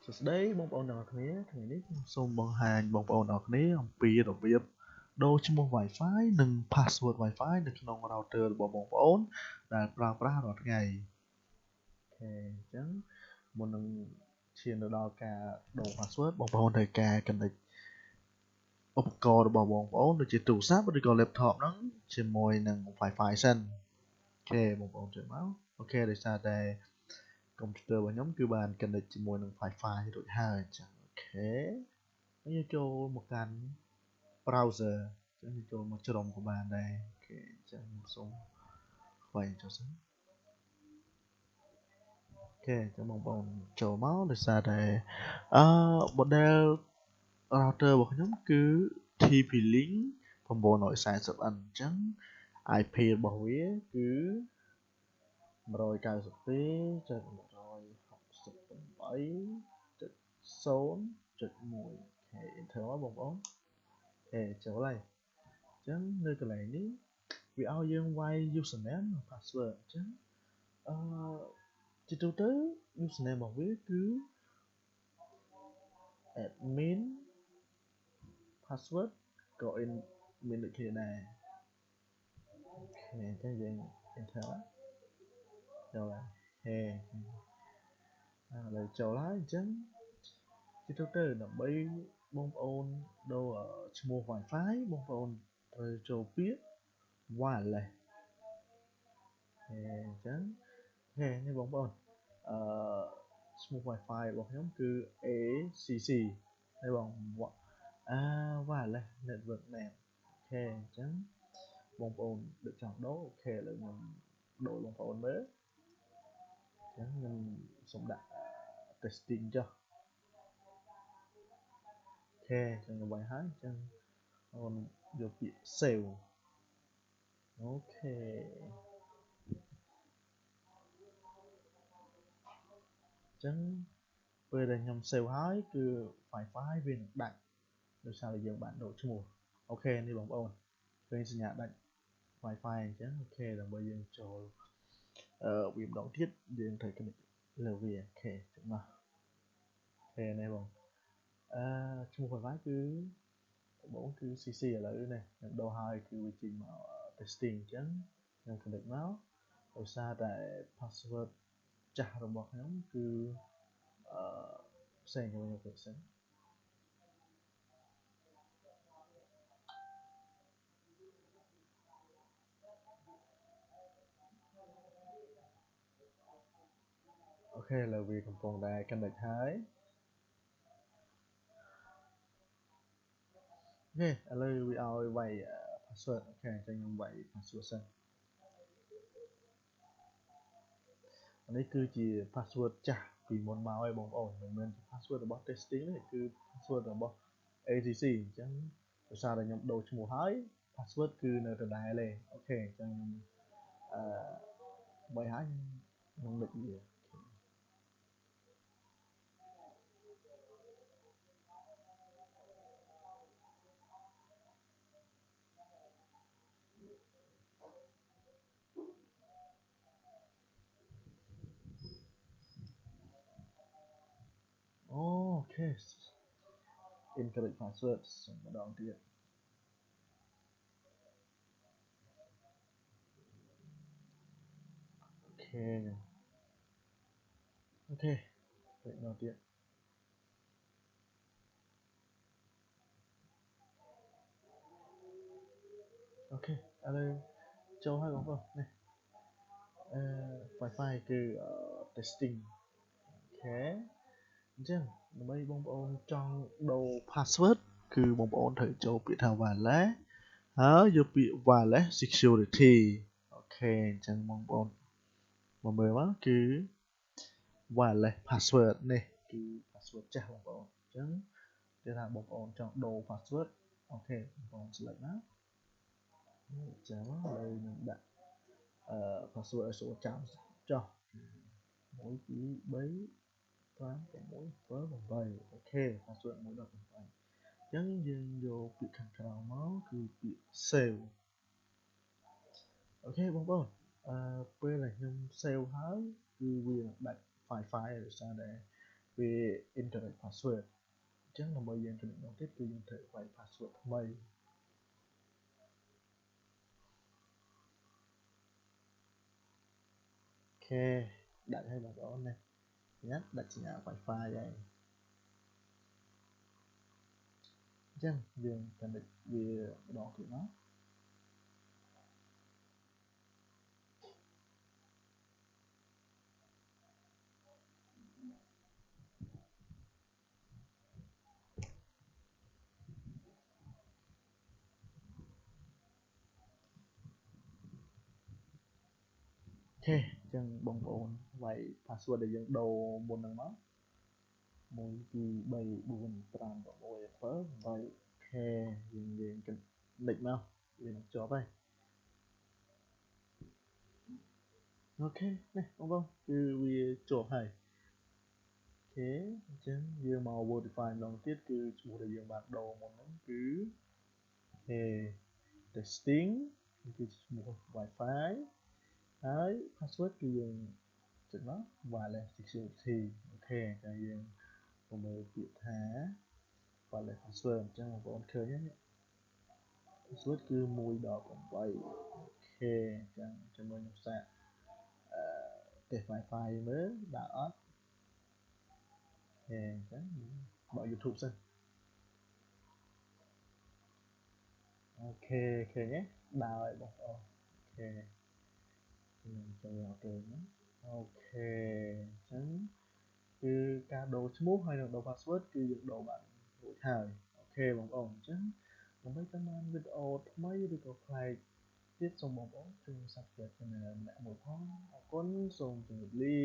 សួស្តីបងប្អូនទាំងអស់គ្នាថ្ងៃនេះខ្ញុំសូមបង្ហាញបងប្អូនទាំងអស់គ្នាអំពីរបៀបដូរឈ្មោះ Wi-Fi និង password Wi-Fi នៅក្នុង router របស់បងប្អូនដែលប្រើប្រាស់រាល់ថ្ងៃអូខេអញ្ចឹងមុននឹងឈានទៅដល់ការដូរ password បងប្អូនត្រូវការ connect ឧបករណ៍របស់បងប្អូនដូចជាទូរស័ព្ទឬក៏ laptop ហ្នឹងជាមួយនឹង Wi-Fi សិនអូខេបងប្អូនចូលមកអូខេដោយសារតែកុំព្យូទ័ររបស់ខ្ញុំគឺបាន connect ជាមួយនឹង Wi-Fi រួចហើយអញ្ចឹងអូខេហើយយើងចូលមកកាន់ browser អញ្ចឹងយើងចូលមកជ្រុំក៏បានដែរអូខេអញ្ចឹងខ្ញុំសូមខ្វែងចុះសិនអូខេអញ្ចឹងបងប្អូនចូលមកដោយសារតែmodel router របស់ខ្ញុំគឺ TP-Link 940N អញ្ចឹង IP របស់វាគឺ192.168.0.1 អូខេ enter មកបងប្អូនអូខេចូលហើយអញ្ចឹងនៅកន្លែងនេះវាឲ្យយើងវាយ username និង password អញ្ចឹងជាទូទៅ username របស់វាគឺ admin password ក៏មានដូចគ្នាដែរអូខេអញ្ចឹងយើង enter ចូលហើយអូខេឥឡូវចូលហើយអញ្ចឹងជាទូទៅដើម្បីបងប្អូនដូរឈ្មោះ Wi-Fi បងប្អូនត្រូវចូលពាក្យ wireless អញ្ចឹងនេះបងប្អូនឈ្មោះ Wi-Fi របស់ខ្ញុំគឺ ACC ហើយបងwireless network name អូខេអញ្ចឹងបងប្អូនដូចចង់ដូរអូខេឥឡូវខ្ញុំដូរបងប្អូនមើលអញ្ចឹងខ្ញុំសូមដាក់ testing ចុះអូខេអញ្ចឹងខ្ញុំវាយហើយអញ្ចឹងអូនយកពាក្យ save អូខេអញ្ចឹងពេលដែលខ្ញុំ save ហើយគឺ Wi-Fi វានឹងដាច់ដោយសារតែយើងបានដូរឈ្មោះអូខេនេះបងប្អូនឃើញសញ្ញាដាច់ Wi-Fi អញ្ចឹងអូខេដើម្បីយើងចូលវាម្ដងទៀតយើងត្រូវ connect លើវាអូខេចុចមកអូខេនេះបងឈ្មោះ Wi-Fi គឺបងគឺ CC ឥឡូវនេះខ្ញុំដូរហើយគឺវាចេញមក testing អញ្ចឹងខ្ញុំ connect មកដោយសារតែ password ចាស់របស់ខ្ញុំគឺផ្សេងខ្ញុំយកផ្សេងអូខេឥឡូវវាកំពុងតែ connect ហើយអូខេឥឡូវវាឲ្យវាយ password អូខេអញ្ចឹងខ្ញុំវាយ password សិននេះគឺជា password ចាស់ពីមុនមកហើយបងប្អូនមិនមែនជា password របស់ testing ទេគឺ password របស់ ACC អញ្ចឹងដោយសារតែខ្ញុំដូរឈ្មោះហើយ password គឺនៅដដែលទេអូខេអញ្ចឹងខ្ញុំបីហើយខ្ញុំនឹកវាអូខេ incorrect password សូមម្ដងទៀតអូខេអូខេពេកម្ដងទៀតអូខេឥឡូវចូលហើយបងប្អូននេះWi-Fi គឺ testing អូខេអញ្ចឹងដើម្បីបងប្អូនចង់ដូរ password គឺបងប្អូនត្រូវចូលពាក្យថា wireless ហើយយកពាក្យ wireless security អូខេអញ្ចឹងបងប្អូនមកមើលមកគឺ wireless password នេះគឺ password ចាស់បងប្អូនអញ្ចឹងគេថាបងប្អូនចង់ដូរ password អូខេបងប្អូន select មកអញ្ចឹងហើយខ្ញុំដាក់ password ឲ្យស្រួលចាំចុះ1 2 3 5 6 7 8អូខេ password 1 2 3 4 5អញ្ចឹងយើងយកពាក្យខាងក្រោមមកគឺពាក្យ save អូខេបងប្អូនពេលដែលខ្ញុំ save ហើយគឺវាដាច់ Wi-Fi ដោយសារតែ វា incorrect password អញ្ចឹងដើម្បីយើងទៅម្ដងទៀតគឺយើងត្រូវវាយ password ថ្មីអូខេដាច់ហើយបងប្អូនណាញ៉ាំដាច់សញ្ញា Wi-Fi ហើយអញ្ចឹងយើងទៅវាម្ដងទៀតមកអូខេអញ្ចឹងបងប្អូនវាយ password ដែលយើងដូរមុនហ្នឹងមក1 2 3 4 5 6 7 8អូខេយើងកណិចមកវានឹងជាប់ហើយអូខេនេះបងប្អូនគឺវាជាប់ហើយអូខេអញ្ចឹងយើងមក verify ម្ដងទៀតគឺឈ្មោះដែលយើងបានដូរមុនហ្នឹងគឺ testing នេះគឺឈ្មោះ Wi-Fi ហើយ password គឺយើងចុចមក wireless security អូខេតែយើងមើលពាក្យថា wireless password អញ្ចឹងបងប្អូនឃើញទេ password គឺ1ដល់8អូខេអញ្ចឹងជាមួយខ្ញុំសាកtest Wi-Fi មើលដើរអត់អញ្ចឹងបើ YouTube សិនអូខេឃើញទេដើរហើយបងប្អូនអូខេខ្ញុំចូលអូខេហ្នឹងអូខេអញ្ចឹងគឺការដូរឈ្មោះហើយនិងដូរ password គឺយើងដូរបានរួចហើយអូខេបងប្អូនអញ្ចឹងដើម្បីតាមដានវីដេអូថ្មីឬក៏ប្លែកទៀតសូមបងប្អូនជួយ Subscribe Channel ម្នាក់មួយផងអរគុណសូមជម្រាបលា